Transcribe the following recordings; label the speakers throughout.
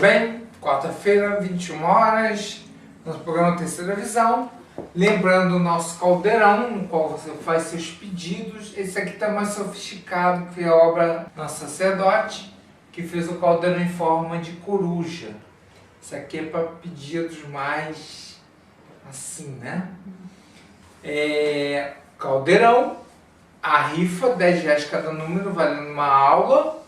Speaker 1: bem? Quarta-feira, 21 horas, nosso programa Terceira Visão. Lembrando o nosso caldeirão, no qual você faz seus pedidos. Esse aqui está mais sofisticado, que é a obra do nosso sacerdote, que fez o caldeirão em forma de coruja. Isso aqui é para pedidos mais assim, né? Caldeirão, a rifa, R$10 cada número, valendo uma aula.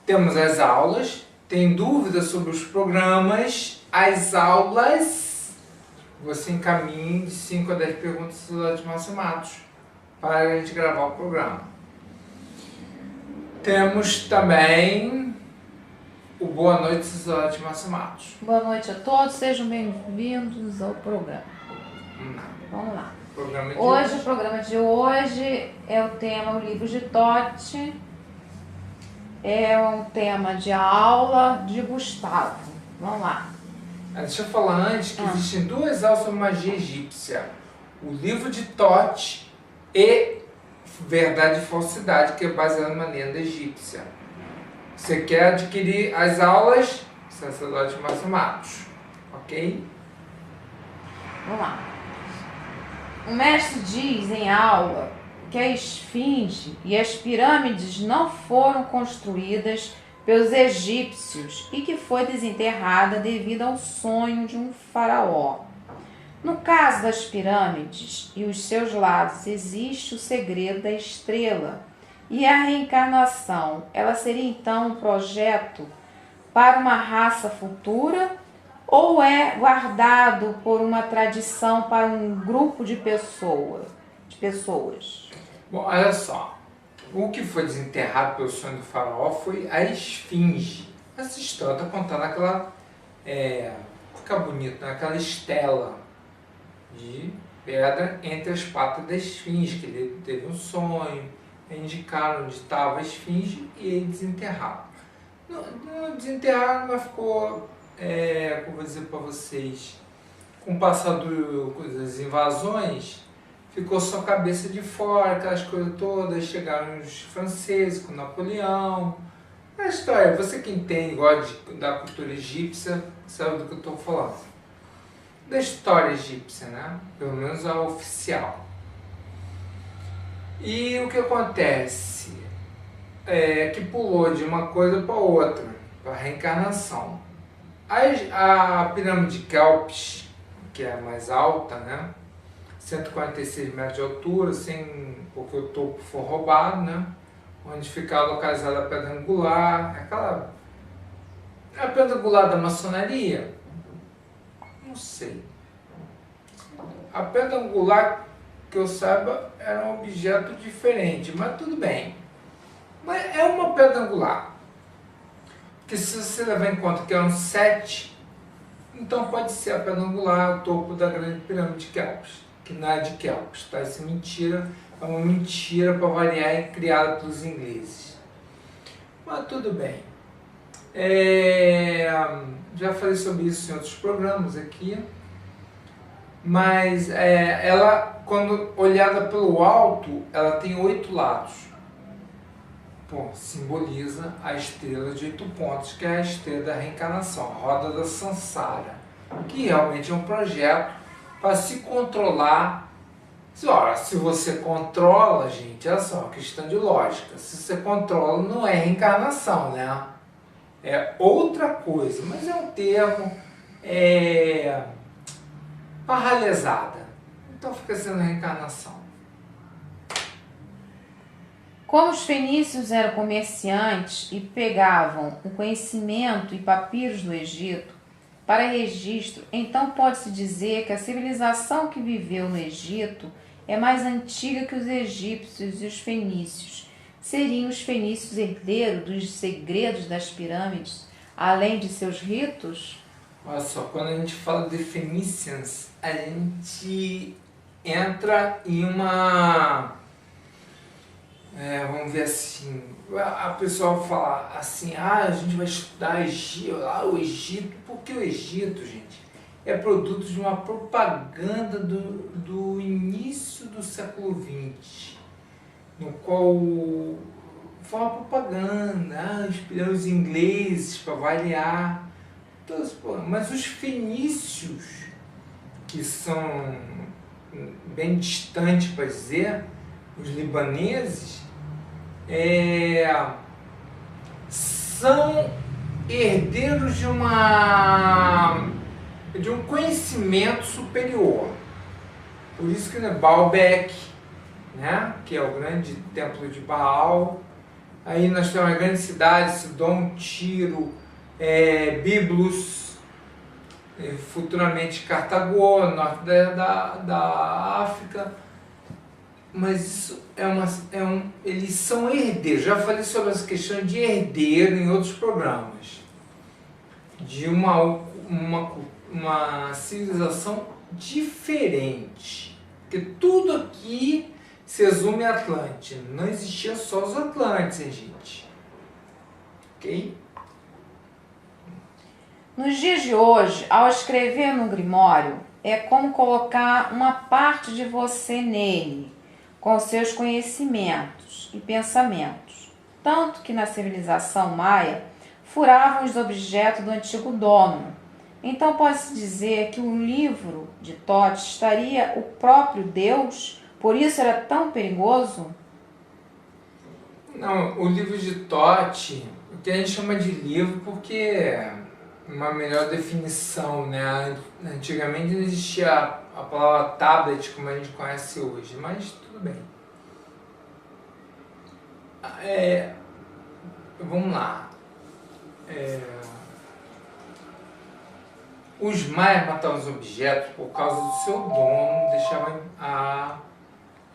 Speaker 1: Temos as aulas. Tem dúvidas sobre os programas? As aulas, você encaminha de 5 a 10 perguntas de Márcio Matos para a gente gravar o programa. Temos também o Boa Noite, de Márcio Matos.
Speaker 2: Boa noite a todos, sejam bem-vindos ao programa. Vamos lá. O programa de hoje é o tema O Livro de Tote. É um tema de aula de Gustavo. Vamos lá.
Speaker 1: Deixa eu falar antes que existem duas aulas sobre magia egípcia. O livro de Tote e Verdade e Falsidade, que é baseado numa lenda egípcia. Você quer adquirir as aulas? Sacerdote Márcio Matos. Ok?
Speaker 2: Vamos lá. O mestre diz em aula que a esfinge e as pirâmides não foram construídas pelos egípcios e que foi desenterrada devido ao sonho de um faraó. No caso das pirâmides e os seus lados existe o segredo da estrela e a reencarnação. Ela seria então um projeto para uma raça futura ou é guardado por uma tradição para um grupo de pessoas?
Speaker 1: Bom, olha só. O que foi desenterrado pelo sonho do faraó foi a esfinge. Essa história está contando aquela... fica bonito, né? Aquela estela de pedra entre as patas da esfinge, que ele teve um sonho, indicaram onde estava a esfinge e ele desenterraram. Não desenterraram, mas ficou, como vou dizer para vocês, com o passar das invasões, ficou só a cabeça de fora, aquelas coisas todas. Chegaram os franceses com Napoleão. É a história, você que entende, gosta da cultura egípcia, sabe do que eu estou falando. Da história egípcia, né? Pelo menos a oficial. E o que acontece é que pulou de uma coisa para outra, para a reencarnação. A pirâmide de Kelps, que é a mais alta, né? 146 metros de altura, porque o topo foi roubado, né? Onde fica localizada a pedra angular, a pedra angular da maçonaria? Não sei. A pedra angular, que eu saiba, era um objeto diferente, mas tudo bem. Mas é uma pedra angular. Porque se você levar em conta que eram 7, então pode ser a pedra angular, o topo da grande pirâmide de Kelps. Que não é de Kelps, tá? Isso é mentira, é uma mentira para variar e criada pelos ingleses. Mas tudo bem. Já falei sobre isso em outros programas aqui. Mas ela, quando olhada pelo alto, ela tem 8 lados. Pô, simboliza a estrela de 8 pontos, que é a estrela da reencarnação, a roda da Sansara, que realmente é um projeto para se controlar. Se você controla, gente, olha só, questão de lógica. Se você controla, não é reencarnação, né? É outra coisa, mas é um termo parralesada. Então fica sendo reencarnação.
Speaker 2: Como os fenícios eram comerciantes e pegavam o conhecimento e papiros do Egito para registro, então pode-se dizer que a civilização que viveu no Egito é mais antiga que os egípcios e os fenícios. Seriam os fenícios herdeiros dos segredos das pirâmides, além de seus ritos?
Speaker 1: Olha só, quando a gente fala de Phoenicians, a gente entra em uma... vamos ver assim, a pessoa fala assim, a gente vai estudar o Egito, porque o Egito, gente, é produto de uma propaganda do início do século XX, no qual foi uma propaganda, inspirando os ingleses para variar, Mas os fenícios, que são bem distantes, para dizer, os libaneses, são herdeiros de um conhecimento superior. Por isso que Baalbek, né, que é o grande templo de Baal. Aí nós temos uma grande cidade, Sidom, Tiro, Biblos, futuramente Cartago, norte da África. Mas isso eles são herdeiros. Já falei sobre essa questão de herdeiro em outros programas. De uma civilização diferente. Porque tudo aqui se resume a Atlântida. Não existia só os Atlantes, hein, gente? Ok?
Speaker 2: Nos dias de hoje, ao escrever no Grimório, é como colocar uma parte de você nele, com seus conhecimentos e pensamentos. Tanto que na civilização maia, furavam os objetos do antigo dono. Então pode-se dizer que o livro de Thoth estaria o próprio Deus, por isso era tão perigoso?
Speaker 1: Não, o livro de Thoth, o que a gente chama de livro porque é uma melhor definição, né? Antigamente não existia a palavra tablet como a gente conhece hoje, mas tudo bem. Vamos lá. Os maias matavam os objetos por causa do seu dono, deixavam a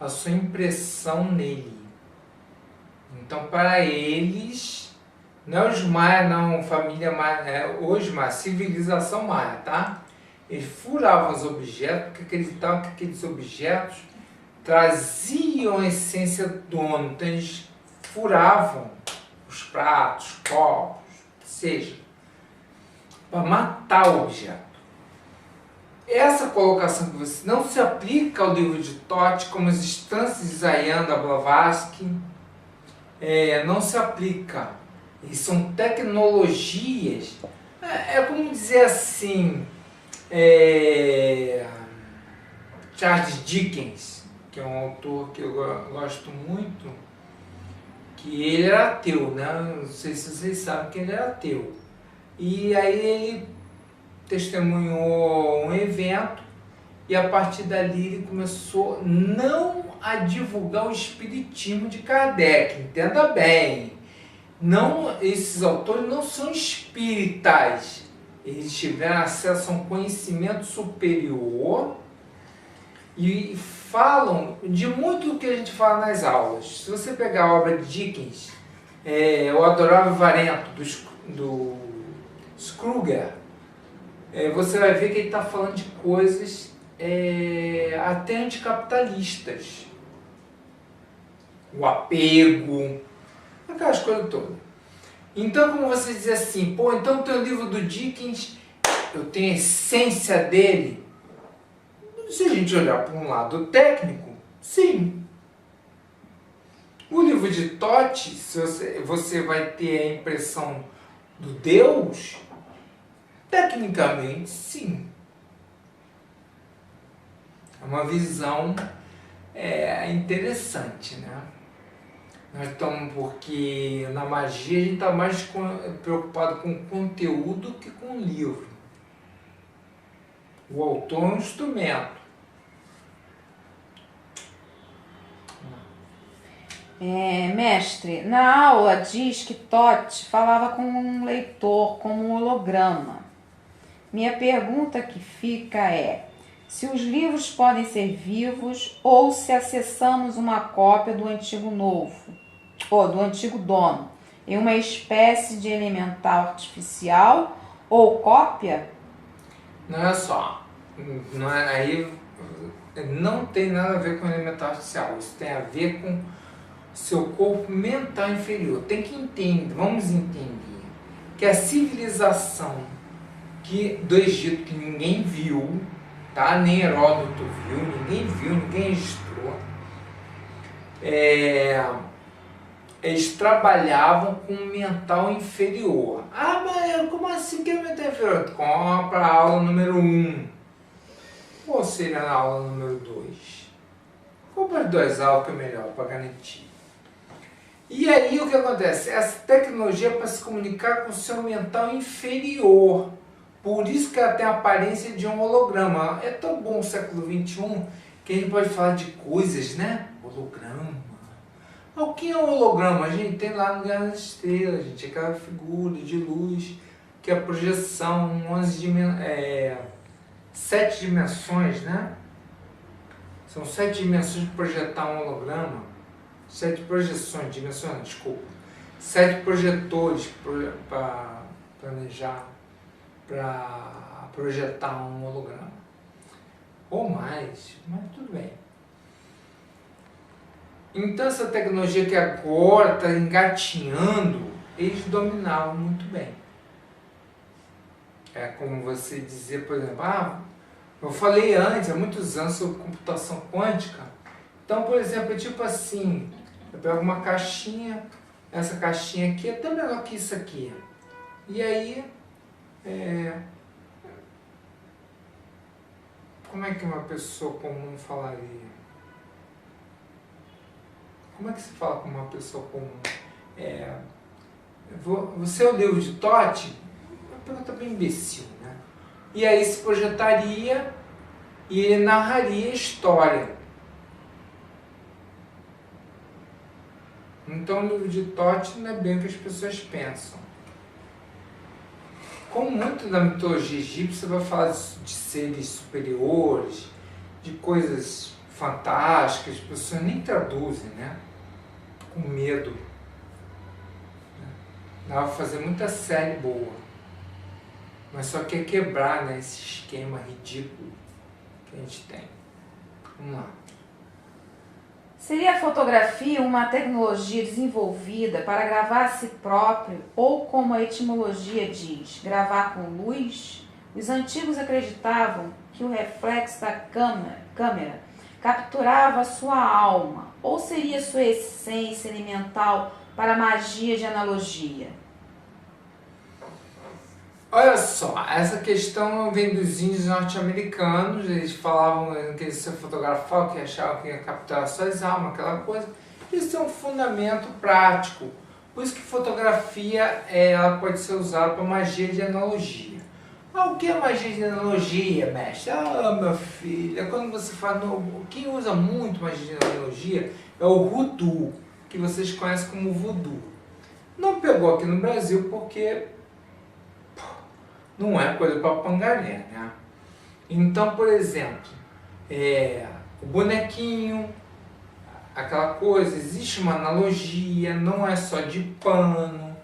Speaker 1: sua impressão nele. Então, para eles, não os maias, não família maia, os maias, civilização maia, tá? Eles furavam os objetos porque acreditavam que aqueles objetos traziam a essência do dono. Então, eles furavam os pratos, copos, seja, para matar o objeto. Essa colocação que você não se aplica ao livro de Thoth, como as instâncias de Zayanda Blavatsky, não se aplica. E são tecnologias, como dizer assim, Charles Dickens, que é um autor que eu gosto muito, que ele era ateu, né? Não sei se vocês sabem que ele era ateu. E aí ele testemunhou um evento e a partir dali ele começou não a divulgar o espiritismo de Kardec, entenda bem. Não, esses autores não são espíritas, eles tiveram acesso a um conhecimento superior e falam de muito do que a gente fala nas aulas. Se você pegar a obra de Dickens, O Adorável Varento, do Scrooge, você vai ver que ele está falando de coisas até anticapitalistas. O apego, aquelas coisas todas. Então, como você diz assim, então o teu livro do Dickens, eu tenho a essência dele. Se a gente olhar por um lado técnico, sim. O livro de Thoth, você vai ter a impressão do Deus, tecnicamente, sim. É uma visão interessante, né? Nós estamos, porque na magia a gente está mais preocupado com o conteúdo que com o livro. O autor é um instrumento.
Speaker 2: Mestre, na aula diz que Thoth falava com um leitor como um holograma. Minha pergunta que fica é: se os livros podem ser vivos ou se acessamos uma cópia do antigo do antigo dono, em uma espécie de elemental artificial ou cópia?
Speaker 1: Não é só. Aí não tem nada a ver com elemental artificial. Isso tem a ver com seu corpo mental inferior. Tem que entender, vamos entender, que a civilização do Egito, que ninguém viu, tá? Nem Heródoto viu, ninguém registrou, eles trabalhavam com um mental inferior. Ah, mas como assim que é mental inferior? Compra a aula número 1. Ou seria na aula número 2? Compra as 2 aulas que é melhor, para garantir. E aí o que acontece? Essa tecnologia é para se comunicar com o seu mental inferior. Por isso que ela tem a aparência de um holograma. É tão bom o século XXI que a gente pode falar de coisas, né? Holograma. O que é um holograma? A gente tem lá no Guerra das Estrelas, gente, aquela figura de luz que é a projeção, 7 dimensões, né? São 7 dimensões de projetar um holograma. 7 projeções, dimensões, desculpa. 7 projetores para planejar, para projetar um holograma. Ou mais, mas tudo bem. Então essa tecnologia que agora está engatinhando, eles dominavam muito bem. É como você dizer, por exemplo, eu falei antes, há muitos anos, sobre computação quântica. Então, por exemplo, é tipo assim, eu pego uma caixinha, essa caixinha aqui é até menor que isso aqui. E aí, como é que uma pessoa comum falaria? Como é que se fala com uma pessoa comum? Você é o livro de Totti? Uma pergunta bem imbecil, né? E aí se projetaria e ele narraria a história. Então o livro de Totti não é bem o que as pessoas pensam. Como muito da mitologia egípcia vai falar de seres superiores, de coisas fantásticas, as pessoas nem traduzem, né? Com medo. Dá pra fazer muita série boa. Mas só quer quebrar, né, esse esquema ridículo que a gente tem. Vamos lá.
Speaker 2: Seria a fotografia uma tecnologia desenvolvida para gravar a si próprio ou, como a etimologia diz, gravar com luz? Os antigos acreditavam que o reflexo da câmera capturava a sua alma, ou seria sua essência elemental para a magia de analogia?
Speaker 1: Olha só, essa questão vem dos índios norte-americanos, eles falavam que eles se fotografavam, que achavam que ia capturar suas almas, aquela coisa. Isso é um fundamento prático. Por isso que fotografia ela pode ser usada para magia de analogia. O que é magia de analogia, mestre? Meu filho, é quando você fala... Quem usa muito magia de analogia é o voodoo, que vocês conhecem como voodoo. Não pegou aqui no Brasil porque não é coisa para pangaré, né? Então, por exemplo, o bonequinho, aquela coisa, existe uma analogia, não é só de pano,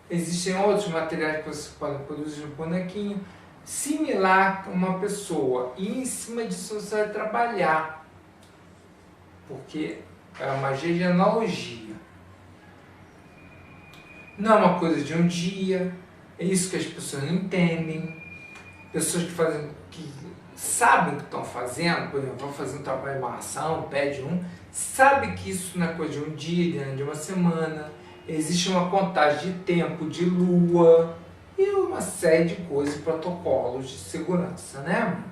Speaker 1: existem outros materiais que você pode produzir no bonequinho, similar a uma pessoa, e em cima disso você vai trabalhar, porque é uma magia de analogia. Não é uma coisa de um dia, é isso que as pessoas não entendem. Pessoas que sabem o que estão fazendo, por exemplo, vão fazer um trabalho de amarração, pede sabe que isso não é coisa de um dia, de uma semana. Existe uma contagem de tempo, de lua e uma série de coisas, protocolos de segurança, né?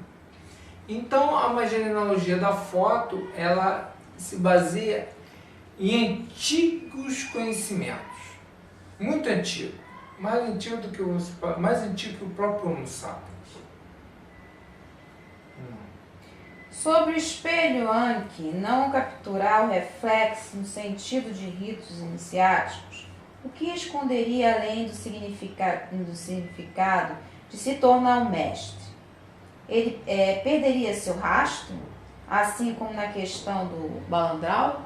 Speaker 1: Então a magia de analogia da foto, ela se baseia em antigos conhecimentos, muito antigo. Mais antigo do que mais antigo que o próprio Homo sapiens.
Speaker 2: Sobre o espelho Anki não capturar o reflexo no sentido de ritos iniciáticos, o que esconderia além do significado de se tornar um mestre? Ele perderia seu rastro, assim como na questão do balandral?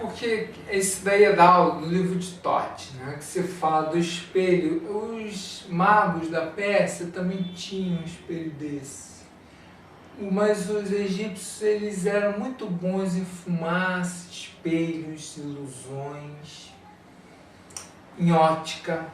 Speaker 1: Porque esse daí é da aula do livro de Totti, né, que você fala do espelho. Os magos da Pérsia também tinham um espelho desse. Mas os egípcios, eles eram muito bons em fumaça, espelhos, ilusões, em ótica.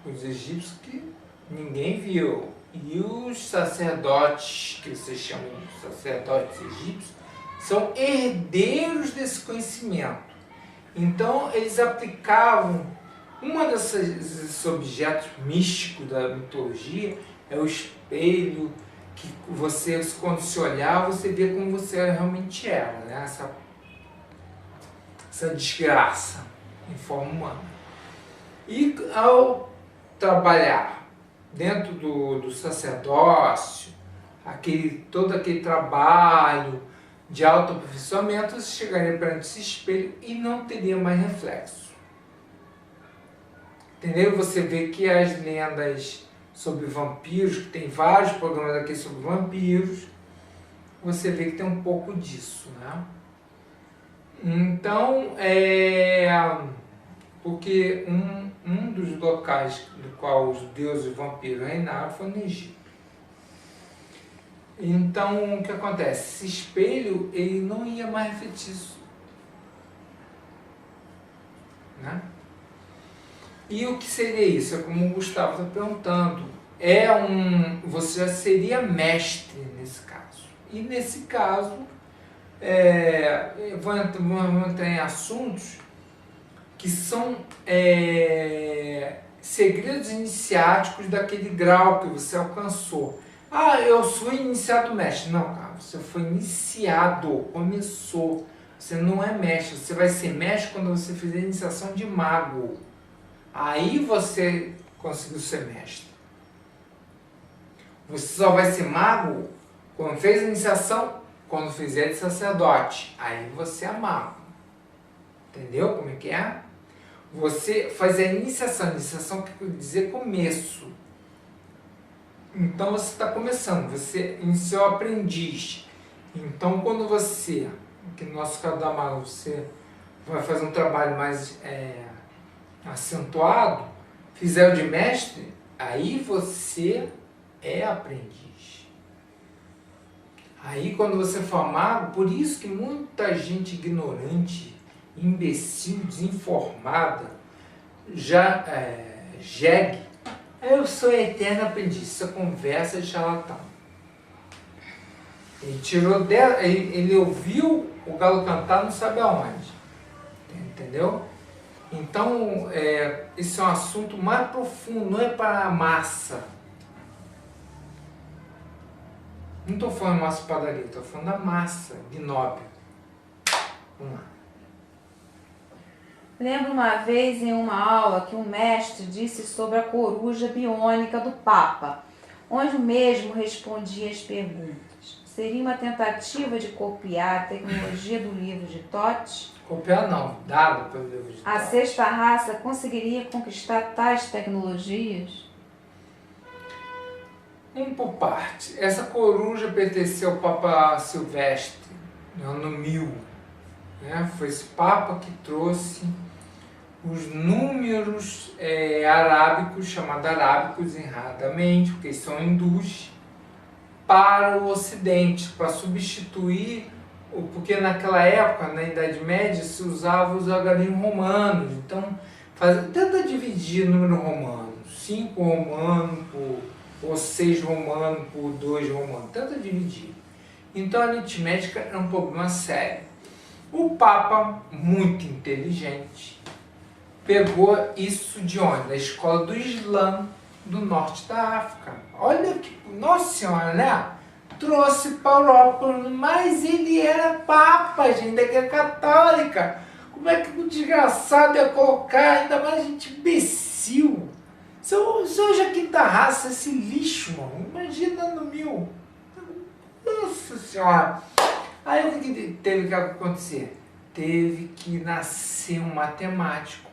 Speaker 1: Os egípcios que ninguém viu, E os sacerdotes, que vocês chamam de sacerdotes egípcios, são herdeiros desse conhecimento. Então, eles aplicavam desses objetos místicos da mitologia é o espelho, que você, quando se olhar, você vê como você realmente era, né? Essa desgraça em forma humana. E ao trabalhar dentro do sacerdócio, todo aquele trabalho de autoaperfeiçoamento, você chegaria perante esse espelho e não teria mais reflexo. Entendeu? Você vê que as lendas sobre vampiros, que tem vários programas aqui sobre vampiros, você vê que tem um pouco disso, né? Então, porque um dos locais do qual os deuses vampiros reinaram foi no Egito. Então, o que acontece? Esse espelho, ele não ia mais refletir isso, né? E o que seria isso? É como o Gustavo está perguntando. Você já seria mestre nesse caso. E nesse caso, vamos entrar em assuntos que são segredos iniciáticos daquele grau que você alcançou. Ah, eu sou iniciado mestre. Não, cara, você foi iniciado, começou. Você não é mestre. Você vai ser mestre quando você fizer a iniciação de mago. Aí você conseguiu ser mestre. Você só vai ser mago quando fez a iniciação, quando fizer de sacerdote. Aí você é mago. Entendeu como é que é? Você faz a iniciação quer dizer começo. Então você está começando, você iniciou aprendiz. Então quando você, que no nosso caso da maga, você vai fazer um trabalho mais acentuado, fizer o de mestre, aí você é aprendiz. Aí quando você for mago, por isso que muita gente ignorante, imbecil, desinformada, já jegue, eu sou eterno aprendiz. Isso é conversa de charlatão. Ele ouviu o galo cantar, não sabe aonde. Entendeu? Então, esse é um assunto mais profundo, não é para a massa. Não estou falando de massa padaria, estou falando da massa, gnóbio. Vamos lá.
Speaker 2: Lembro uma vez em uma aula que um mestre disse sobre a coruja biônica do Papa, onde o mesmo respondia as perguntas. Seria uma tentativa de copiar a tecnologia do livro de Toth?
Speaker 1: Copiar não, dado pelo livro de Toth.
Speaker 2: A sexta raça conseguiria conquistar tais tecnologias?
Speaker 1: Vamos por parte. Essa coruja pertenceu ao Papa Silvestre, no ano 1000. Né? Foi esse Papa que trouxe os números arábicos, chamados arábicos erradamente, porque são hindus, para o Ocidente, para substituir, porque naquela época, na Idade Média, se usava os algarismos romanos. Então, tenta dividir o número romano, 5 romano ou 6 romano por 2 romano, tenta dividir. Então a aritmética é um problema sério. O Papa, muito inteligente, pegou isso de onde? Da escola do Islã do norte da África. Olha que, nossa senhora, né? Trouxe para a Europa, mas ele era Papa, gente, da Igreja Católica. Como é que o desgraçado ia colocar, ainda mais gente imbecil? Se hoje a quinta raça, esse lixo, mano, imagina no 1000. Nossa senhora. Aí o que teve que acontecer? Teve que nascer um matemático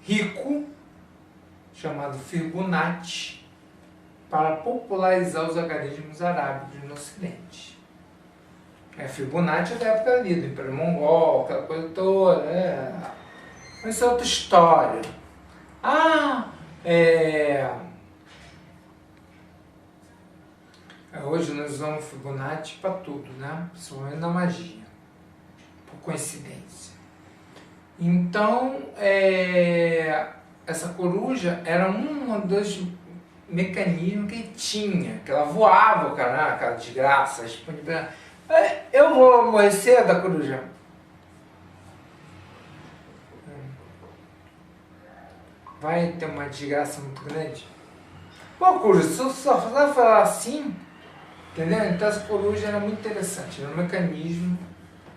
Speaker 1: rico, chamado Fibonacci, para popularizar os algarismos arábicos no Ocidente. Fibonacci é da época ali, do Império Mongol, aquela coisa toda. Mas isso é outra história. Hoje nós usamos Fibonacci para tudo, né? Principalmente na magia, por coincidência. Então, essa coruja era uma das mecanismo que tinha, que ela voava, cara, aquela desgraça. Eu vou morrer cedo, a coruja. Vai ter uma desgraça muito grande. Pô, coruja, se eu só falar assim, entendeu? Então essa coruja era muito interessante. Era um mecanismo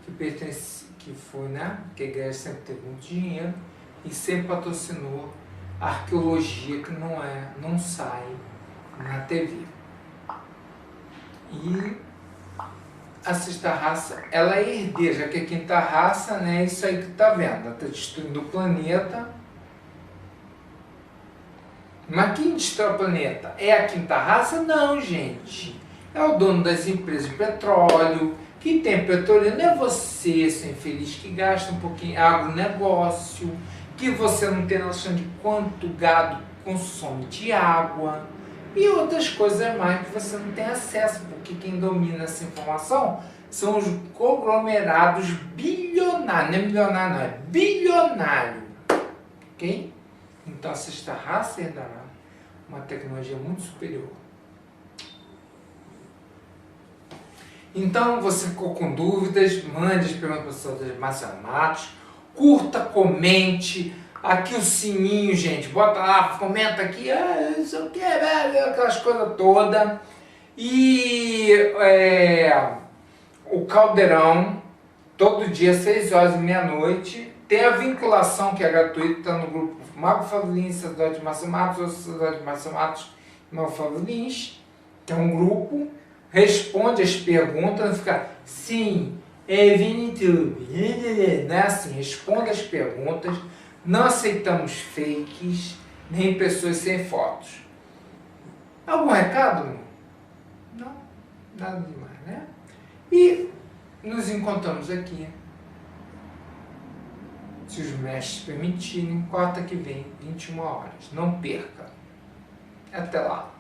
Speaker 1: que pertence, que foi, né? Que a igreja sempre teve muito dinheiro e sempre patrocinou a arqueologia que não sai na TV. E a sexta raça, ela é herdeira, já que a quinta raça, né, é isso aí que tá vendo. Ela tá destruindo o planeta. Mas quem destrói o planeta? É a quinta raça? Não, gente. É o dono das empresas de petróleo. Quem tem petróleo não é você, seu infeliz, que gasta um pouquinho agronegócio, que você não tem noção de quanto gado consome de água e outras coisas mais que você não tem acesso, porque quem domina essa informação são os conglomerados bilionários. Não é milionário, não, é bilionário. Ok? Então a sexta raça herdará uma tecnologia muito superior. Então você ficou com dúvidas, mande as perguntas para o professor Márcio Matos, curta, comente, aqui o sininho, gente, bota lá, comenta aqui, isso aqui, aquelas coisas todas. E o Caldeirão, todo dia, 6 horas e meia-noite, tem a vinculação que é gratuita, está no grupo Mago Fábio, Sacerdote Márcio Matos, ou Sacerdote Márcio Matos, Mago Fábio Lins, que é um grupo, responde as perguntas, não fica, sim, é ViniTube, não é assim, responde as perguntas, não aceitamos fakes, nem pessoas sem fotos. Algum recado? Não, nada demais, né? E nos encontramos aqui, se os mestres permitirem, quarta que vem, 21 horas. Não perca. Até lá.